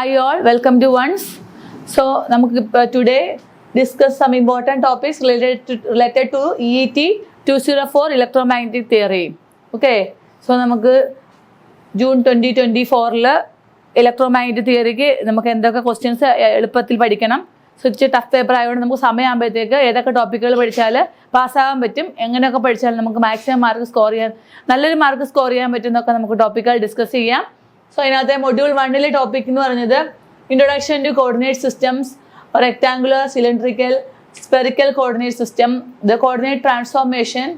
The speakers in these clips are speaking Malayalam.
Hi all, welcome to once. So, today discuss some important topics related to EET 204 electromagnetic theory. Okay, so June 2024 electromagnetic theory questions എളുപ്പത്തിൽ പഠിക്കണം. സോ ഇച്ചിരി ടഫ് പേപ്പർ ആയതുകൊണ്ട് നമുക്ക് സമയമാകുമ്പോഴത്തേക്ക് ഏതൊക്കെ ടോപ്പിക്കുകൾ പഠിച്ചാൽ പാസ്സാകാൻ പറ്റും, എങ്ങനെയൊക്കെ പഠിച്ചാൽ നമുക്ക് മാക്സിമം മാർക്ക് സ്കോർ ചെയ്യാൻ, നല്ലൊരു മാർക്ക് സ്കോർ ചെയ്യാൻ പറ്റുന്നൊക്കെ നമുക്ക് ടോപ്പിക്കുകൾ ഡിസ്കസ് ചെയ്യാം. സോ ഇതിനകത്തെ മൊഡ്യൂൾ 1 ടോപ്പിക് എന്ന് പറയുന്നത് introduction to coordinate systems, rectangular, cylindrical, spherical coordinate system, the coordinate transformation,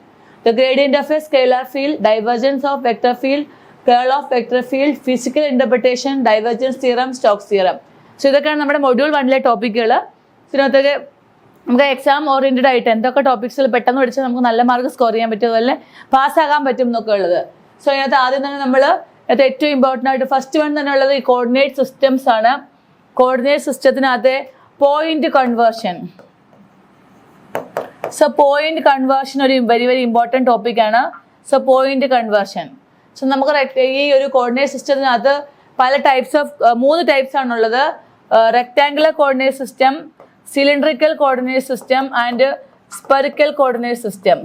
the gradient of a scalar field, divergence of vector field, curl of vector field, physical interpretation, divergence theorem, Stokes theorem. So ഇതൊക്കെയാണ് നമ്മുടെ മൊഡ്യൂൾ 1 ടോപ്പിക്കുകൾ. ഇതിനകത്തൊക്കെ നമുക്ക് എക്സാം ഓറിയൻറ്റഡ് ആയിട്ട് എന്തൊക്കെ ടോപ്പിക്സിൽ പെട്ടെന്ന് പഠിച്ചാൽ നമുക്ക് നല്ല മാർക്ക് സ്കോർ ചെയ്യാൻ പറ്റും, അതുപോലെ പാസ്സാകാൻ പറ്റും എന്നൊക്കെ ഉള്ളത്. സോ ഇതിനകത്ത് ആദ്യം തന്നെ നമ്മൾ ഏറ്റവും ഇമ്പോർട്ടൻ്റ് ആയിട്ട് ഫസ്റ്റ് വൺ തന്നെ ഉള്ളത് ഈ കോർഡിനേറ്റ് സിസ്റ്റംസ് ആണ്. കോർഡിനേറ്റ് സിസ്റ്റത്തിനകത്ത് point conversion. So point conversion ഒരു വെരി വെരി ഇമ്പോർട്ടൻറ്റ് ടോപ്പിക്കാണ്. So point conversion. സോ നമുക്ക് ഈ ഒരു കോർഡിനേറ്റ് സിസ്റ്റത്തിനകത്ത് പല മൂന്ന് ടൈപ്സ് ആണുള്ളത്. Rectangular coordinate system, cylindrical coordinate system and spherical coordinate system.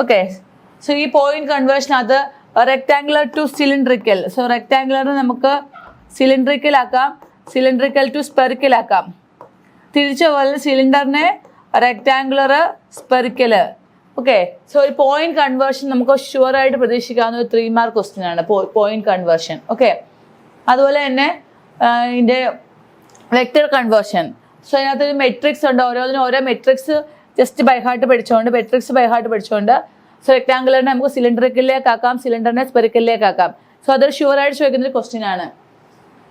Okay, so ഈ പോയിന്റ് കൺവേർഷനകത്ത് റെക്ടാങ്കുലർ ടു സിലിണ്ടറിക്കൽ. സോ റെക്ടാങ്കുലറിന് നമുക്ക് സിലിണ്ടറിക്കൽ ആക്കാം, സിലിണ്ടറിക്കൽ ടു സ്പെറിക്കൽ ആക്കാം. തിരിച്ചു പോലെ സിലിണ്ടറിനെ റെക്ടാങ്കുലർ, സ്പെറിക്കൽ. ഓക്കെ, സോ ഒരു പോയിന്റ് കൺവേർഷൻ നമുക്ക് ഷുവറായിട്ട് പ്രതീക്ഷിക്കാവുന്ന ഒരു 3 മാർക്ക് ക്വസ്റ്റ്യൻ ആണ് പോയിന്റ് കൺവേർഷൻ. ഓക്കെ, അതുപോലെ തന്നെ ഇതിൻ്റെ വെക്ടർ കൺവേർഷൻ. സോ അതിനകത്തൊരു മെട്രിക്സ് ഉണ്ട്, ഓരോന്നിനും ഓരോ മെട്രിക്സ് ജസ്റ്റ് ബൈഹാർട്ട് പഠിച്ചുകൊണ്ട് സോ റെക്ടാങ്കുലറിനെ നമുക്ക് സിലിണ്ടറിക്കലിലേക്ക് ആക്കാം, സിലിണ്ടറിനെ സ്പെറിക്കലിലേക്ക് ആക്കാം. സോ അതൊരു ഷുവറായിട്ട് ചോദിക്കുന്ന ഒരു ക്വസ്റ്റ്യൻ ആണ്.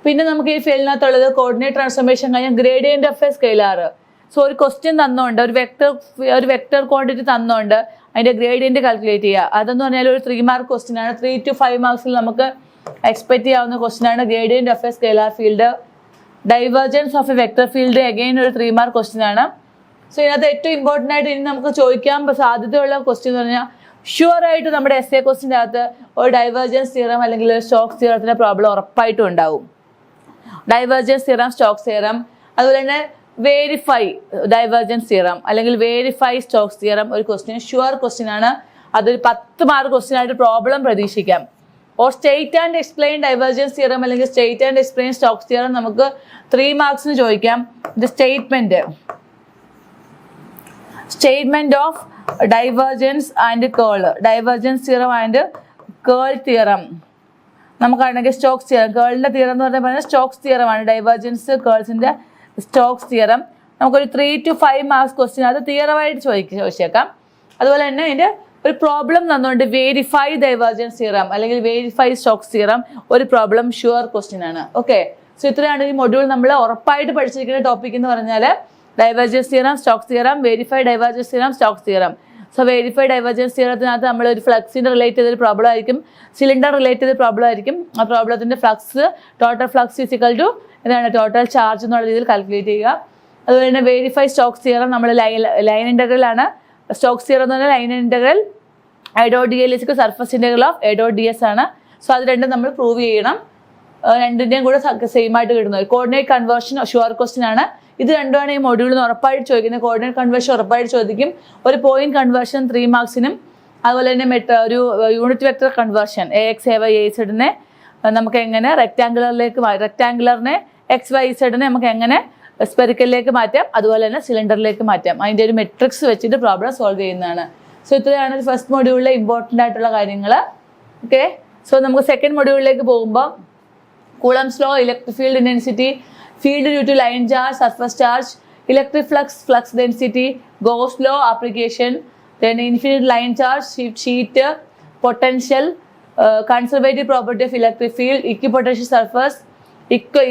പിന്നെ നമുക്ക് ഈ ഫീൽഡിനകത്തുള്ളത് കോർഡിനേറ്റ് ട്രാൻസ്ഫോർമേഷൻ കഴിഞ്ഞാൽ gradient of A scalar. So ഒരു ക്വസ്റ്റ്യൻ തന്നോണ്ട്, ഒരു വെക്ടർ ക്വാണ്ടിറ്റി തന്നോണ്ട് അതിന്റെ ഗ്രേഡിയന്റ് കാൽക്കുലേറ്റ് ചെയ്യുക. അതെന്ന് പറഞ്ഞാൽ ഒരു 3 മാർക്ക് ക്വസ്റ്റ്യൻ ആണ്. 3 to 5 മാർക്സിൽ നമുക്ക് എക്സ്പെക്ട് ചെയ്യാവുന്ന ക്വസ്റ്റ്യൻ ആണ് gradient of A scalar field. Divergence of A vector field again ഒരു 3 മാർക്ക് ക്വസ്റ്റ്യൻ ആണ്. സോ ഇതിനകത്ത് ഏറ്റവും ഇമ്പോർട്ടൻ്റ് ആയിട്ട് ഇനി നമുക്ക് ചോദിക്കാൻ സാധ്യതയുള്ള ക്വസ്റ്റ്യൻ എന്ന് പറഞ്ഞാൽ ഷുവറായിട്ട് നമ്മുടെ എസ് എ ക്വസ്റ്റ്യൻ്റെ അകത്ത് ഒരു ഡൈവേർജൻസ് തിയറം അല്ലെങ്കിൽ ഒരു സ്റ്റോക്സ് തിയറത്തിൻ്റെ പ്രോബ്ലം ഉറപ്പായിട്ടും ഉണ്ടാവും. ഡൈവേർജൻസ് തിയറം, സ്റ്റോക്സ് തിയറം, അതുപോലെ തന്നെ വേരിഫൈ ഡൈവേർജൻസ് തിയറം അല്ലെങ്കിൽ വേരിഫൈ സ്റ്റോക്സ് തിയറം ഒരു ക്വസ്റ്റ്യൻ, ഷുവർ ക്വസ്റ്റ്യൻ ആണ്. അതൊരു 10 മാർക്ക് ക്വസ്റ്റ്യൻ ആയിട്ട് പ്രോബ്ലം പ്രതീക്ഷിക്കാം. Or state and explain divergence theorem അല്ലെങ്കിൽ state and explain Stokes theorem നമുക്ക് 3 മാർക്സിന് ചോദിക്കാം. ഇത് statement of divergence and curl, divergence theorem and curl theorem. നമുക്കാണെങ്കിൽ സ്റ്റോക്സ് തിയറം, കേളിന്റെ തിയറം എന്ന് പറഞ്ഞാൽ സ്റ്റോക്സ് തിയറമാണ്. ഡൈവേർജൻസ് കേൾസിന്റെ സ്റ്റോക്സ് തിയറം നമുക്കൊരു 3 to 5 മാർക്സ് ക്വസ്റ്റ്യൻ അത് തിയറമായിട്ട് ചോദിച്ചേക്കാം. അതുപോലെ തന്നെ അതിന്റെ ഒരു പ്രോബ്ലം തന്നുകൊണ്ട് വേരിഫൈ ഡൈവേർജൻസ് തിയറം അല്ലെങ്കിൽ വേരിഫൈ സ്റ്റോക്സ് തിയറം ഒരു പ്രോബ്ലം ഷുവർ ക്വസ്റ്റ്യൻ ആണ്. ഓക്കെ, സോ ഇത്രയാണ് ഈ മൊഡ്യൂൾ നമ്മൾ ഉറപ്പായിട്ട് പഠിച്ചിരിക്കുന്ന ടോപ്പിക് എന്ന് പറഞ്ഞാൽ divergence theorem, Stokes theorem, verify divergence theorem, Stokes theorem. So verify divergence തിയറത്തിനകത്ത് നമ്മൾ ഒരു ഫ്ലക്സിൻ്റെ റിലേറ്റ് ചെയ്തൊരു പ്രോബ്ലം ആയിരിക്കും, സിലിണ്ടർ റിലേറ്റ് ചെയ്ത പ്രോബ്ലം ആയിരിക്കും. ആ പ്രോബ്ലത്തിൻ്റെ flux, total flux physical to എന്താണ് ടോട്ടൽ ചാർജ് എന്നുള്ള രീതിയിൽ കാൽക്കുലേറ്റ് ചെയ്യുക. അതുപോലെ തന്നെ വേരിഫൈ സ്റ്റോക്സ് തിയറം നമ്മൾ ലൈൻ ഇൻ്റഗ്രൽ ആണ്. സ്റ്റോക്സ് തിയറം എന്ന് പറഞ്ഞാൽ ലൈൻ ഇൻ്റഗ്രൽ ഐ.dl സർഫസ് ഇൻ്റഗ്രൽ ഓഫ് ഐ.ds ആണ്. സോ അത് രണ്ടും നമ്മൾ പ്രൂവ് ചെയ്യണം. രണ്ടിൻ്റെയും കൂടെ സെയിം ആയിട്ട് കിട്ടുന്നത്. കോർഡിനേറ്റ് കൺവേർഷൻ ഷുവർ ക്വസ്റ്റ്യൻ ആണ്. ഇത് രണ്ടുമാണ് ഈ മൊഡ്യൂളിൽ നിന്ന് ഉറപ്പായിട്ട് ചോദിക്കുന്നത്. കോർഡിനേറ്റ് കൺവേർഷൻ ഉറപ്പായിട്ട് ചോദിക്കും. ഒരു പോയിന്റ് കൺവേർഷൻ 3 മാർക്സിനും അതുപോലെ തന്നെ ഒരു യൂണിറ്റ് വെക്ടർ കൺവേർഷൻ AX/AY/AZ നമുക്ക് എങ്ങനെ റെക്ടാങ്കുലറിനെ XYZ നമുക്ക് എങ്ങനെ സ്പെറിക്കലിലേക്ക് മാറ്റാം, അതുപോലെ തന്നെ സിലിണ്ടറിലേക്ക് മാറ്റാം. അതിൻ്റെ ഒരു മെട്രിക്സ് വെച്ചിട്ട് പ്രോബ്ലം സോൾവ് ചെയ്യുന്നതാണ്. സോ ഇത്രയാണ് ഫസ്റ്റ് മൊഡ്യൂളിലെ ഇമ്പോർട്ടൻ്റ് ആയിട്ടുള്ള കാര്യങ്ങൾ. ഓക്കെ, സോ നമുക്ക് സെക്കൻഡ് മൊഡ്യൂളിലേക്ക് പോകുമ്പോൾ Coulomb's law, electric field intensity, field due to line charge, surface charge, electric flux density, Gauss law application, then infinite line charge, sheet, potential, conservative property of electric field, equipotential surface,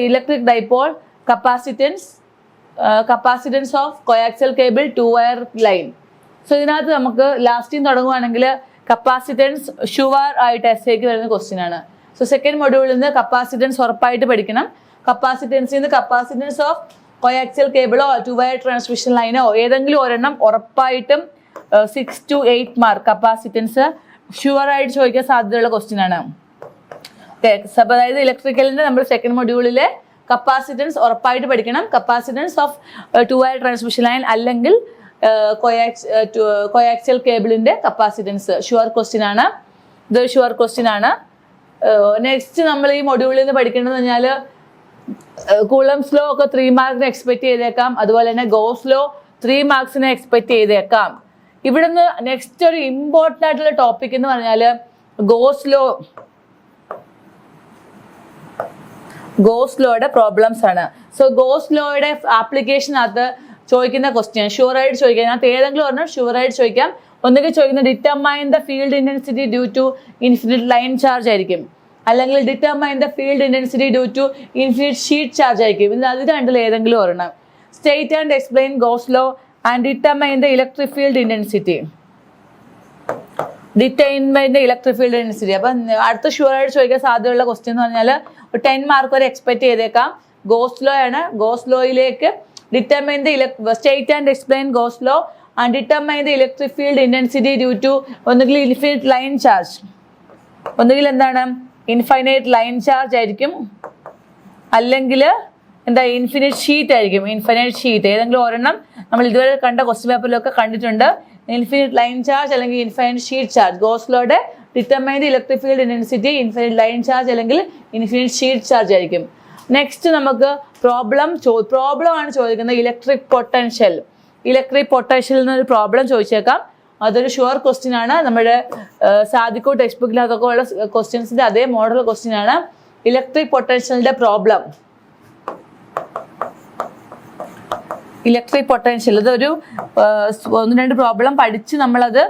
electric dipole, capacitance of coaxial cable, 2-wire line. So ഇതിനകത്ത് നമുക്ക് ലാസ്റ്റിൽ തുടങ്ങുവാണെങ്കിൽ കപ്പാസിറ്റൻസ് ഷുവർ ആയിട്ട് എസ്സേക്ക് വരുന്ന ക്വസ്റ്റ്യൻ ആണ്. സോ സെക്കൻഡ് മൊഡ്യൂളിൽ നിന്ന് കപ്പാസിറ്റൻസ് ഉറപ്പായിട്ട് പഠിക്കണം. കപ്പാസിറ്റൻസ് ഓഫ് കോയാക്സിയൽ കേബിളോ 2-wire ട്രാൻസ്മിഷൻ ലൈനോ ഏതെങ്കിലും ഒരെണ്ണം ഉറപ്പായിട്ടും 6 to 8 മാർക്ക് കപ്പാസിറ്റൻസ് ഷുവറായിട്ട് ചോദിക്കാൻ സാധ്യതയുള്ള ക്വസ്റ്റ്യൻ ആണ്. അതായത് ഇലക്ട്രിക്കലിന്റെ നമ്മൾ സെക്കൻഡ് മൊഡ്യൂളിലെ കപ്പാസിറ്റൻസ് ഉറപ്പായിട്ട് പഠിക്കണം. Capacitance of 2 wire transmission line അല്ലെങ്കിൽ കോയാക്സിയൽ കേബിളിന്റെ കപ്പാസിറ്റൻസ് ഷുവർ ക്വസ്റ്റ്യൻ ആണ്. ഇതൊരു ഷുവർ ക്വസ്റ്റ്യൻ ആണ്. നെക്സ്റ്റ് നമ്മൾ ഈ മൊഡ്യൂളിൽ നിന്ന് പഠിക്കേണ്ടതെന്ന് പറഞ്ഞാൽ കൂളംസ് ലോ ഒക്കെ 3 മാർക്കിന് എക്സ്പെക്ട് ചെയ്തേക്കാം. അതുപോലെ തന്നെ ഗോസ് ലോ 3 മാർക്സിന് എക്സ്പെക്ട് ചെയ്തേക്കാം. ഇവിടുന്ന് നെക്സ്റ്റ് ഒരു ഇമ്പോർട്ടൻ്റ് ആയിട്ടുള്ള ടോപ്പിക് എന്ന് പറഞ്ഞാൽ ഗോസ് ലോയുടെ പ്രോബ്ലംസ് ആണ്. സോ ഗോസ് ലോയുടെ ആപ്ലിക്കേഷനകത്ത് ചോദിക്കുന്ന ക്വസ്റ്റ്യൻ ഷുവറായിട്ട് ചോദിക്കാം. അതിനകത്ത് ഏതെങ്കിലും ഒരെണ്ണം ഷുവറായിട്ട് ചോദിക്കാം. ഒന്നുകിൽ ചോദിക്കുന്ന determine the field intensity due to infinite line charge ആയിരിക്കും, അല്ലെങ്കിൽ determine the field intensity due to infinite sheet charge ആയിരിക്കും. ഇത് രണ്ടിൽ ഏതെങ്കിലും ഒരെണ്ണം. State and explain Gauss law and determine the electric field intensity. Determine the electric field intensity. അപ്പം അടുത്ത ഷുവറായിട്ട് ചോദിക്കാൻ സാധ്യതയുള്ള ക്വസ്റ്റ്യൻ എന്ന് പറഞ്ഞാൽ 10 മാർക്ക് വരെ എക്സ്പെക്ട് ചെയ്തേക്കാം. ഗോസ് ലോ ആണ്. ഗോസ് ലോയിലേക്ക് determine the state and explain Gauss law and determine the electric field intensity due to ഒന്നുകിൽ ഇൻഫിനിറ്റ് ലൈൻ ചാർജ്, ഒന്നുകിൽ എന്താണ് ഇൻഫൈനൈറ്റ് ലൈൻ ചാർജ് ആയിരിക്കും, അല്ലെങ്കിൽ എന്താ ഇൻഫിനിറ്റ് ഷീറ്റ് ആയിരിക്കും. ഇൻഫിനിറ്റ് ഷീറ്റ് ഏതെങ്കിലും ഒരെണ്ണം നമ്മൾ ഇതുവരെ കണ്ട ക്വസ്റ്റ്യൻ പേപ്പറിലൊക്കെ കണ്ടിട്ടുണ്ട്. ഇൻഫിനിറ്റ് ലൈൻ ചാർജ് അല്ലെങ്കിൽ ഇൻഫിനിറ്റ് ഷീറ്റ് ചാർജ്. ഗോസ് ലോയുടെ determine the electric field intensity infinite line charge അല്ലെങ്കിൽ ഇൻഫിനിറ്റ് ഷീറ്റ് ചാർജ് ആയിരിക്കും. നെക്സ്റ്റ് നമുക്ക് പ്രോബ്ലം ആണ് ചോദിക്കുന്നത്. ഇലക്ട്രിക് പൊട്ടൻഷ്യൽ എന്നൊരു പ്രോബ്ലം ചോദിച്ചേക്കാം. അതൊരു ഷുവർ ക്വസ്റ്റ്യൻ ആണ്. നമ്മുടെ സാദിക്കോ ടെക്സ്റ്റ് ബുക്കിനകത്തൊക്കെ ഉള്ള ക്വസ്റ്റ്യൻസിന്റെ അതേ മോഡൽ ക്വസ്റ്റ്യൻ ആണ്. ഇലക്ട്രിക് പൊട്ടൻഷ്യലിന്റെ പ്രോബ്ലം. ഇലക്ട്രിക് പൊട്ടൻഷ്യൽ ഇതൊരു 1-2 പ്രോബ്ലം പഠിച്ച് നമ്മളത്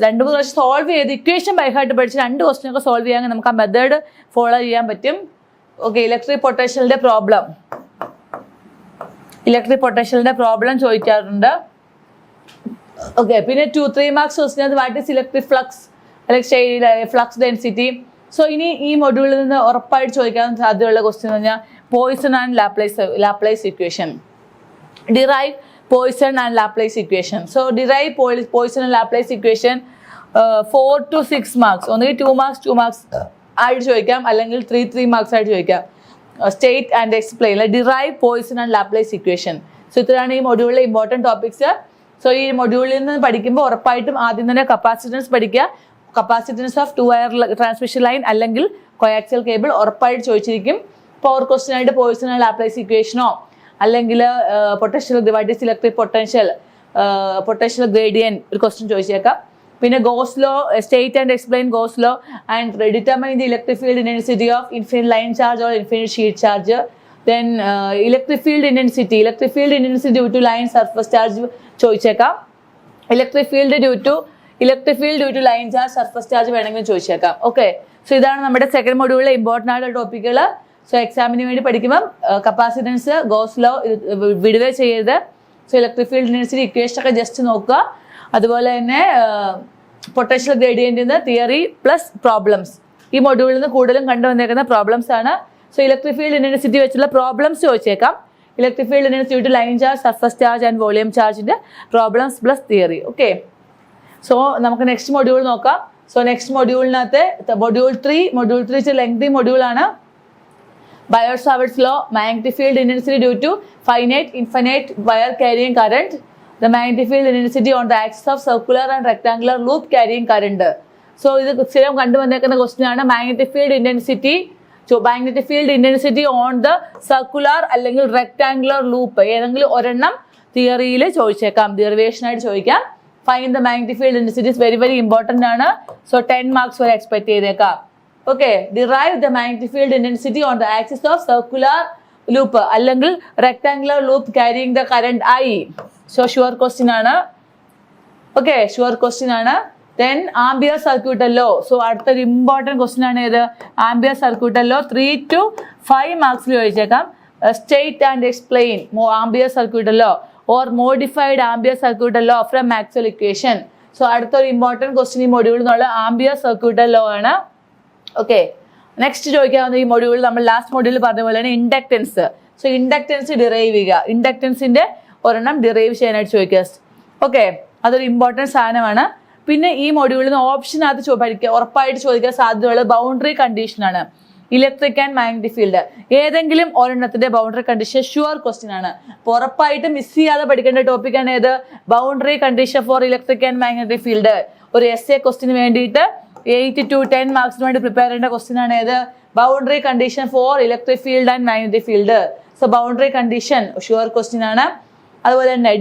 2-3 പ്രാവശ്യം സോൾവ് ചെയ്ത് ഇക്വേഷൻ ബൈഹാർട്ട് പഠിച്ച് 2 ക്വസ്റ്റ്യൻ ഒക്കെ സോൾവ് ചെയ്യാൻ നമുക്ക് ആ മെത്തേഡ് ഫോളോ ചെയ്യാൻ പറ്റും. ഓക്കെ, ഇലക്ട്രിക് പൊട്ടൻഷ്യലിന്റെ പ്രോബ്ലം ചോദിക്കാറുണ്ട്. ഓക്കെ, പിന്നെ 2-3 marks question what is electric flux അല്ലെങ്കിൽ ഫ്ലക്സ് ഡെൻസിറ്റി. സോ ഇനി ഈ മൊഡ്യൂളിൽ നിന്ന് ഉറപ്പായിട്ട് ചോദിക്കാൻ സാധ്യതയുള്ള ക്വസ്റ്റ്യൻ എന്ന് പറഞ്ഞാൽ poison and Laplace equation. Derive Poisson and Laplace equation. So derive Poisson and Laplace equation 4 to 6 marks. ഒന്നുകിൽ 2 marks ആയിട്ട് ചോദിക്കാം, അല്ലെങ്കിൽ 3 marks ആയിട്ട് ചോദിക്കാം. State and explain. Derive Poisson and Laplace equation. So ഇത്രയാണ് ഈ മൊഡ്യൂളിലെ ഇമ്പോർട്ടൻറ്റ് ടോപ്പിക്സ്. സോ ഈ മൊഡ്യൂളിൽ നിന്ന് പഠിക്കുമ്പോൾ ഉറപ്പായിട്ടും ആദ്യം തന്നെ കപ്പാസിറ്റൻസ് പഠിക്കുക. Capacitance of 2 wire transmission line അല്ലെങ്കിൽ കോയാക്സിയൽ കേബിൾ ഉറപ്പായിട്ട് ചോദിച്ചിരിക്കും. പവർ ക്വസ്റ്റ്യൻ ആയിട്ട് പോയ്സൺ ആൻഡ് ലാപ്ലേസ് ഇക്വേഷനോ അല്ലെങ്കിൽ potential what is electric potential gradient ഒരു ക്വസ്റ്റ്യൻ ചോദിച്ചേക്കാം. പിന്നെ Gauss law, state and explain Gauss law and determine the electric field intensity of infinite line charge or infinite sheet charge. Then electric field intensity due to line surface charge ചോദിച്ചേക്കാം. Electric field due to line charge surface charge വേണമെങ്കിലും ചോദിച്ചേക്കാം. ഓക്കെ, സോ ഇതാണ് നമ്മുടെ സെക്കൻഡ് മൊഡ്യൂളിലെ ഇമ്പോർട്ടൻ്റ് ആയിട്ടുള്ള ടോപ്പിക്കുകൾ. സോ എക്സാമിന് വേണ്ടി പഠിക്കുമ്പം കപ്പാസിറ്റൻസ്, ഗോസ് ലോ വിടുവേ ചെയ്യരുത്. So electric field intensity equation ഒക്കെ ജസ്റ്റ് നോക്കുക. അതുപോലെ തന്നെ പൊട്ടൻഷ്യൽ ഗ്രേഡിയന്റിന് തിയറി പ്ലസ് പ്രോബ്ലംസ്. ഈ മൊഡ്യൂളിൽ നിന്ന് കൂടുതലും കണ്ടുവന്നേക്കുന്ന പ്രോബ്ലംസ് ആണ്. സോ ഇലക്ട്രിക് ഫീൽഡ് ഇന്റൻസിറ്റി വെച്ചുള്ള പ്രോബ്ലംസ് ചോദിച്ചേക്കാം. Electric field intensity to line charge, surface charge and volume ചാർജിന്റെ problems plus theory. Okay, so നമുക്ക് നെക്സ്റ്റ് മൊഡ്യൂൾ നോക്കാം. സോ നെക്സ്റ്റ് മൊഡ്യൂളിനകത്ത് മൊഡ്യൂൾ 3 ലെങ്തി മൊഡ്യൂളാണ്. Biot-Savart's law, magnetic field intensity due to finite, infinite wire carrying current. The magnetic field intensity on the axis of circular and rectangular loop carrying current. So ഇത് സ്ഥിരം കണ്ടുവന്നേക്കുന്ന ക്വസ്റ്റ്യൻ ആണ്. Magnetic field intensity on the circular അല്ലെങ്കിൽ റെക്ടാങ്കുലർ ലൂപ്പ് ഏതെങ്കിലും ഒരെണ്ണം തിയറിയിൽ ചോദിച്ചേക്കാം, ഡെറിവേഷൻ ആയിട്ട് ചോദിക്കാം. Find the magnetic field intensity very very important ആണ്. സോ 10 മാർക്സ് വരെ എക്സ്പെക്ട് ചെയ്തേക്കാം. Okay, derive the magnetic field intensity on the axis of circular loop അല്ലെങ്കിൽ rectangular loop carrying the current I. So sure question ആണ്. Okay, sure question ആണ്. Then Ampere circuit law. So അടുത്തൊരു ഇമ്പോർട്ടൻറ്റ് ക്വസ്റ്റ്യൻ ആണ് ഇത്. Ampere circuit law 3 to 5 മാർക്സിൽ ചോദിച്ചേക്കാം. State and explain Ampere circuit law or modified Ampere circuit law from Maxwell equation. So അടുത്തൊരു ഇമ്പോർട്ടൻറ്റ് ക്വസ്റ്റ്യൻ ഈ മൊഡ്യൂളിൽ നിന്നുള്ള Ampere circuit law ആണ്. ഓക്കെ, നെക്സ്റ്റ് ചോദിക്കാവുന്ന ഈ മൊഡ്യൂളിൽ നമ്മൾ ലാസ്റ്റ് മൊഡ്യൂളിൽ പറഞ്ഞ പോലെ തന്നെ ഇൻഡക്റ്റൻസ്. സോ ഇൻഡക്റ്റൻസ് ഡിറൈവ് ചെയ്യുക, ഇൻഡക്റ്റൻസിന്റെ ഒരെണ്ണം ഡിറൈവ് ചെയ്യാനായിട്ട് ചോദിക്കുക. ഓക്കെ, അതൊരു ഇമ്പോർട്ടൻറ്റ് സാധനമാണ്. പിന്നെ ഈ മൊഡ്യൂളിൽ നിന്ന് ഓപ്ഷനകത്ത് പഠിക്കുക ഉറപ്പായിട്ട് ചോദിക്കാൻ സാധ്യതയുള്ള ബൗണ്ടറി കണ്ടീഷനാണ്. Electric and magnetic field. ഏതെങ്കിലും ഒരെണ്ണത്തിന്റെ ബൗണ്ടറി കണ്ടീഷൻ ഷുവർ ക്വസ്റ്റ്യൻ ആണ്. ഉറപ്പായിട്ട് മിസ് ചെയ്യാതെ പഠിക്കേണ്ട ടോപ്പിക്കാണ് ഏത്? Boundary condition for electric and magnetic field. ഒരു essay ക്വസ്റ്റിന് വേണ്ടിയിട്ട് 8 to 10 മാർക്സിന് വേണ്ടി പ്രിപ്പയർ ചെയ്യേണ്ട ക്വസ്റ്റ്യൻ ആണ് ഏത്? Boundary condition for electric field and magnetic field. So boundary condition sure question ആണ്. അതുപോലെ തന്നെ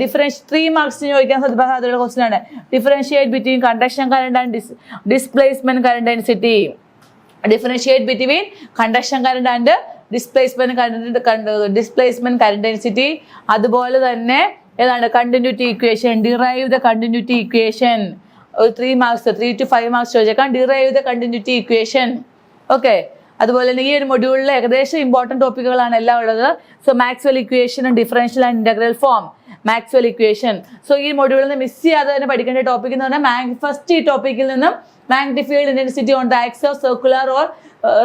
3 മാർക്സിന് ചോദിക്കാൻ സാധ്യതയുള്ള ക്വസ്റ്റ്യൻ ആണ് differentiate between conduction current and displacement current density. Differentiate between conduction current and displacement current density. അതുപോലെ തന്നെ ഏതാണ്? Continuity equation, derive the continuity equation. ഒരു 3 to 5 മാർക്സ് ചോദിച്ചേക്കാം. Derive the continuity equation. Okay. അതുപോലെ തന്നെ ഈ ഒരു മൊഡ്യൂളിൽ ഏകദേശം ഇമ്പോർട്ടൻറ്റ് ടോപ്പിക്കുകളാണ് എല്ലാം ഉള്ളത്. So Maxwell equation, differential and integral form, Maxwell equation. So ഈ മൊഡ്യൂളിൽ നിന്ന് മിസ് ചെയ്യാതെ തന്നെ പഠിക്കേണ്ട ടോപ്പിക് എന്ന് പറഞ്ഞാൽ ഫസ്റ്റ് ഈ ടോപ്പിക്കിൽ നിന്നും magnetic field intensity on the axis of circular or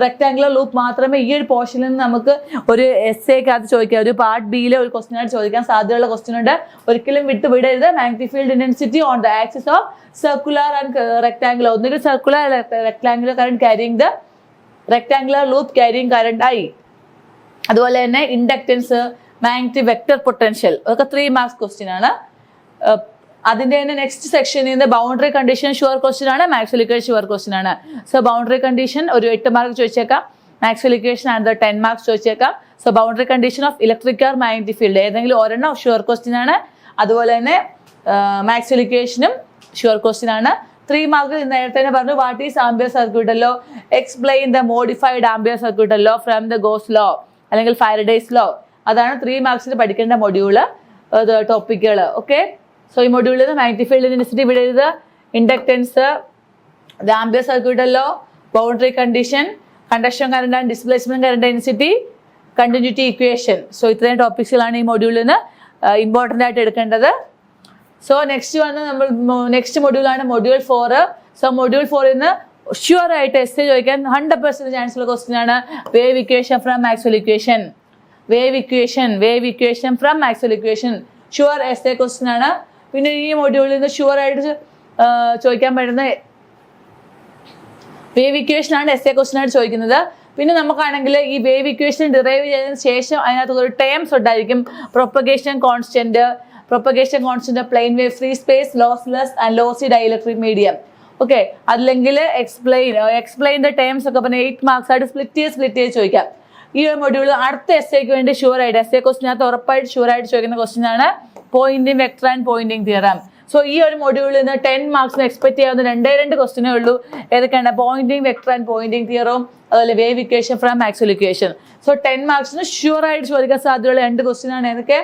rectangular loop മാത്രമേ ഈ ഒരു പോർഷനിൽ നിന്ന് നമുക്ക് ഒരു എസ്സേക്കകത്ത് ചോദിക്കാം. ഒരു പാർട്ട് ബിയിലെ ഒരു ക്വസ്റ്റ്യൻ ആയിട്ട് ചോദിക്കാൻ സാധ്യതയുള്ള ക്വസ്റ്റ്യൻ ഉണ്ട്. ഒരിക്കലും വിട്ടുവിടരുത്. Magnetic field intensity on the axis of circular and rectangular, ഒന്നുകിൽ circular rectangular current carrying the rectangular loop carrying current I. അതുപോലെ തന്നെ ഇൻഡക്റ്റൻസ്, മാഗ്നറ്റിക് വെക്ടർ പൊട്ടൻഷ്യൽ, അതൊക്കെ 3 മാർക്സ് ക്വസ്റ്റ്യൻ ആണ്. അതിന്റെ തന്നെ നെക്സ്റ്റ് സെക്ഷനിൽ നിന്ന് ബൗണ്ടറി കണ്ടീഷൻ ഷുവർ ക്വസ്റ്റ്യൻ ആണ്, മാക്സ്വെൽ ഇക്വേഷൻ ഷുവർ ക്വസ്റ്റ്യൻ ആണ്. സോ ബൗണ്ടറി കണ്ടീഷൻ ഒരു 8 മാർക്ക് ചോദിച്ചേക്കാം, മാക്സ്വെൽ ഇക്വേഷൻ ആൻഡ് 10 മാർക്സ് ചോദിച്ചേക്കാം. So boundary condition of electric or magnetic field ഏതെങ്കിലും ഒരെണ്ണം ഷുവർ ക്വസ്റ്റ്യൻ ആണ്. അതുപോലെ തന്നെ മാക്സ്വെൽ ഇക്വേഷനും ഷുവർ ക്വസ്റ്റ്യൻ ആണ്. 3 മാർക്ക് നേരത്തെ തന്നെ പറഞ്ഞു. What is Ampere circuit law, explain the modified Ampere circuit law from the Gauss law അല്ലെങ്കിൽ ഫാരഡേസ് ലോ. അതാണ് 3 മാർക്സിന് പഠിക്കേണ്ട മൊഡ്യൂള് ടോപ്പിക്കുകൾ. ഓക്കെ. സോ ഈ മൊഡ്യൂളിൽ നിന്ന് മാഗ്നറ്റിക് ഫീൽഡ് ഇന്റൻസിറ്റി വിടരുത്, inductance, the ampere circuit law, boundary condition, conduction current and displacement current density, continuity equation. So ഇത്രയും ടോപ്പിക്സുകളാണ് ഈ മൊഡ്യൂളിൽ നിന്ന് ഇമ്പോർട്ടൻ്റ് ആയിട്ട് എടുക്കേണ്ടത്. സോ നെക്സ്റ്റ് മൊഡ്യൂളാണ് മൊഡ്യൂൾ 4. സോ മൊഡ്യൂൾ 4 നിന്ന് ഷുവർ ആയിട്ട് എസ്സേ ചോദിക്കാൻ 100% ചാൻസ് ഉള്ള ക്വസ്റ്റ്യൻ ആണ് wave equation from Maxwell equation. Wave equation from Maxwell equation sure essay question ആണ്. പിന്നെ ഈ മൊഡ്യൂളിൽ നിന്ന് ഷുവർ ആയിട്ട് ചോദിക്കാൻ പറ്റുന്ന വേവ് ഇക്വേഷൻ ആണ് എസ്സേ ക്വസ്റ്റ്യൻ ആയിട്ട് ചോദിക്കുന്നത്. പിന്നെ നമുക്കാണെങ്കിൽ ഈ വേവ് ഇക്വേഷൻ ഡിറൈവ് ചെയ്തതിന് ശേഷം അതിനകത്ത് ഒരു ടേംസ് ഉണ്ടായിരിക്കും. Propagation constant, plane wave, free space, lossless and lossy dielectric medium. Okay. അല്ലെങ്കിൽ എക്സ്പ്ലെയിൻ ദ ടേംസ് ഒക്കെ പറഞ്ഞാൽ 8 മാർക്സ് ആയിട്ട് സ്പ്ലിറ്റ് ചെയ്ത് ചോദിക്കാം. ഈ ഒരു മൊഡ്യൂൾ അടുത്ത എസ്സേക്ക് വേണ്ടി ഷുവർ ആയിട്ട് എസ്സേ ക്വസ്റ്റിനകത്ത് ഉറപ്പായിട്ട് ഷുവർ ആയിട്ട് ചോദിക്കുന്ന ക്വസ്റ്റ്യൻ ആണ് Poynting vector and Poynting theorem. So ഈ ഒരു മൊഡ്യൂളിൽ നിന്ന് 10 മാർക്സിന് എക്സ്പെക്ട് ചെയ്യാവുന്ന 2 ക്വസ്റ്റ്യനേ ഉള്ളൂ. ഏതൊക്കെയാണ്? പോയിന്റിംഗ് വെക്ടർ ആൻഡ് പോയിന്റിംഗ് തിയറവും അതുപോലെ wave equation from Maxwell equation. So 10 മാർക്സിന് ഷുവർ ആയിട്ട് ചോദിക്കാൻ സാധ്യതയുള്ള 2 ക്വസ്റ്റ്യൻ ആണ് ഏതൊക്കെ?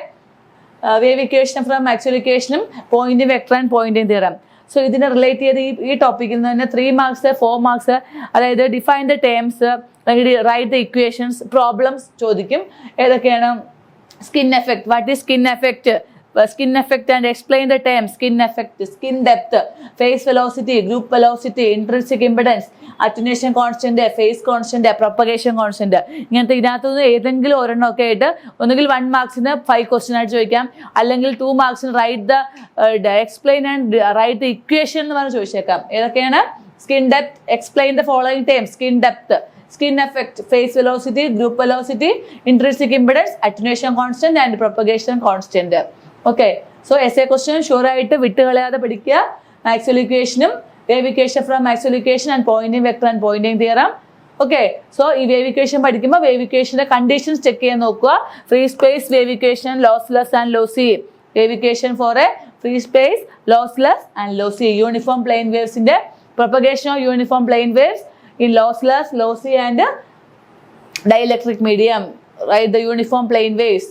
വേവ് ഇക്വേഷൻ ഫ്രം മാക്സ്വെൽ ഇക്വേഷനും Poynting vector and Poynting theorem. So ഇതിനെ റിലേറ്റ് ചെയ്ത് ഈ ടോപ്പിക്കിൽ നിന്ന് തന്നെ 3 മാർക്സ് 4 മാർക്സ്, അതായത് ഡിഫൈൻ ദ ടേംസ് അല്ലെങ്കിൽ റൈറ്റ് ദ ഇക്വേഷൻസ്, പ്രോബ്ലംസ് ചോദിക്കും. ഏതൊക്കെയാണ്? Skin effect, what is skin effect and explain the term skin effect, skin depth, phase velocity, group velocity, intrinsic impedance, attenuation constant, phase constant, propagation constant. ഇങ്ങനത്തെ ഇതിനകത്തുനിന്ന് ഏതെങ്കിലും ഒരെണ്ണമൊക്കെ ആയിട്ട് ഒന്നുകിൽ 1 മാർക്സിന് 5 ക്വസ്റ്റ്യൻ ആയിട്ട് ചോദിക്കാം, അല്ലെങ്കിൽ 2 മാർക്സിന് explain and write the equation എന്ന് പറഞ്ഞ് ചോദിച്ചേക്കാം. ഏതൊക്കെയാണ്? Skin depth, explain the following term, skin depth, skin effect, phase velocity, group velocity, intrinsic impedance, attenuation constant and propagation constant. Okay. So essay question sure ആയിട്ട് വിട്ടുകളയാതെ പഠിക്കുക. മാക്സ്വെൽ ഇക്വേഷനും wave equation from Maxwell equation and Poynting vector and Poynting theorem. Okay. So ഈ വേവ് ഇക്വേഷൻ പഠിക്കുമ്പോൾ വേവ് ഇക്വേഷന്റെ കണ്ടീഷൻസ് ചെക്ക് ചെയ്യാൻ നോക്കുക. Free space wave equation, lossless and lossy. Wave equation for a free space, lossless and lossy. Uniform plane വേവ്സിന്റെ propagation of uniform plane waves in lossless, lossy and dielectric medium, right? The uniform plane waves.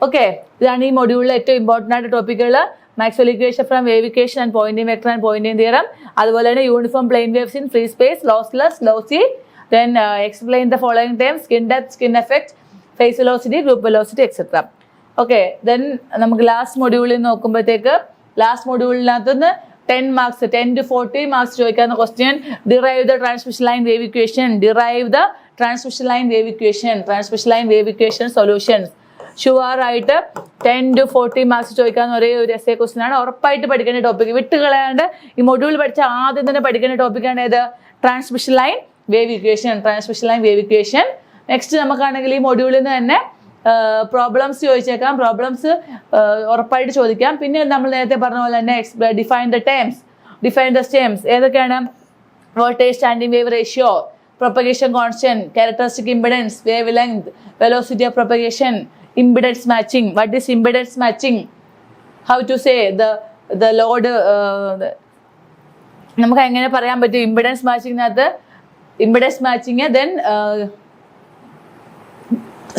Okay. ഇതാണ് ഈ മൊഡ്യൂളിലെ ഏറ്റവും ഇമ്പോർട്ടൻ്റ് ആയിട്ട് ടോപ്പിക്കുകൾ. Maxwell equation from wave equation and Poynting vector and Poynting theorem. അതുപോലെ തന്നെ uniform plane waves in free space, lossless, lossy. Then explain the following terms, skin depth, skin effect, phase velocity, group velocity, etc. Okay. Then നമുക്ക് ലാസ്റ്റ് മൊഡ്യൂളിൽ നോക്കുമ്പോഴത്തേക്ക് ലാസ്റ്റ് മൊഡ്യൂളിനകത്തുനിന്ന് 10 മാർക്സ് 10 to 40 മാർക്സ് ചോദിക്കാവുന്ന question derive the transmission line wave equation, solutions. Sure ആയിട്ട് 10 to 40 മാർക്സ് ചോദിക്കാവുന്ന ഒരേ ഒരു എസ്സേ ക്വസ്റ്റ്യൻ ആണ്. ഉറപ്പായിട്ട് പഠിക്കേണ്ട ടോപ്പിക്, വിട്ടുകളയാണ്ട് ഈ മൊഡ്യൂൾ പഠിച്ച ആദ്യം തന്നെ പഠിക്കേണ്ട ടോപ്പിക്കാണ് ഏത്? Transmission line wave equation, transmission line wave equation. Next നമുക്കാണെങ്കിൽ ഈ മൊഡ്യൂളിൽ നിന്ന് തന്നെ പ്രോബ്ലംസ് ചോദിച്ചേക്കാം, പ്രോബ്ലംസ് ഉറപ്പായിട്ട് ചോദിക്കാം. പിന്നെ നമ്മൾ നേരത്തെ പറഞ്ഞ പോലെ തന്നെ ഡിഫൈൻ ദ ടേംസ് ഏതൊക്കെയാണ്? Voltage, standing wave ratio, propagation constant, characteristic impedance, wavelength, velocity of propagation, impedance matching. What is impedance matching? How to say the load? നമുക്ക് എങ്ങനെ പറയാൻ പറ്റും ഇമ്പിഡൻസ് മാച്ചിങ്ങിനകത്ത്? Impedance matching, then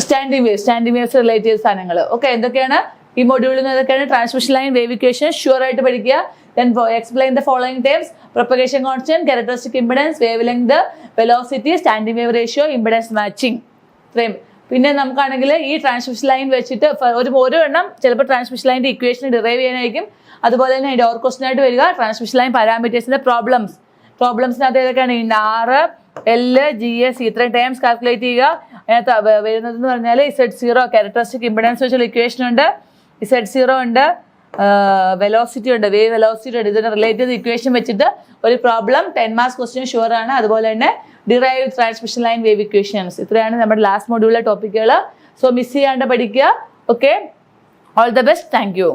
standing waves relate ചെയ്ത സാധനങ്ങൾ. ഓക്കെ, എന്തൊക്കെയാണ് ഈ മൊഡ്യൂളിൽ നിന്ന്? ഏതൊക്കെയാണ്? Transmission line wave equation sure ആയിട്ട് പഠിക്കുക. Then explain the following terms: propagation constant, characteristic impedance, wavelength, velocity, standing wave ratio, impedance matching. ഇത്രയും. പിന്നെ നമുക്കാണെങ്കിൽ ഈ ട്രാൻസ്മിഷൻ ലൈൻ വെച്ചിട്ട് ഒരു എണ്ണം ചിലപ്പോൾ ട്രാൻസ്മിഷൻ ലൈൻ്റെ ഇക്വേഷൻ ഡിറൈവ് ചെയ്യാനായിരിക്കും. അതുപോലെ തന്നെ അതിൻ്റെ ഓർ ക്വസ്റ്റൻ ആയിട്ട് വരിക ട്രാൻസ്മിഷൻ ലൈൻ പാരാമീറ്റേഴ്സിൻ്റെ പ്രോബ്ലംസിനകത്ത് ഏതൊക്കെയാണ്? R, L, G, S, ഇത്രയും ടേംസ് കാൽക്കുലേറ്റ് ചെയ്യുക. അതിനകത്ത് വരുന്നതെന്ന് പറഞ്ഞാൽ Z0 ക്യാരക്ടറിസ്റ്റിക് ഇമ്പിഡൻസ് വെച്ചുള്ള ഇക്വേഷൻ ഉണ്ട്, Z0 ഉണ്ട്, വെലോസിറ്റി ഉണ്ട്, വേവ് വെലോസിറ്റി ഉണ്ട്. ഇതിന് റിലേറ്റ് ചെയ്ത ഇക്വേഷൻ വെച്ചിട്ട് ഒരു പ്രോബ്ലം 10 മാർക്സ് ക്വസ്റ്റ്യൻ ഷുവർ ആണ്. അതുപോലെ തന്നെ derive transmission line wave equations. ഇത്രയാണ് നമ്മുടെ ലാസ്റ്റ് മൊഡ്യൂളിലെ ടോപ്പിക്കുകൾ. സോ മിസ് ചെയ്യാണ്ട് പഠിക്കുക. Okay, all the best. Thank you.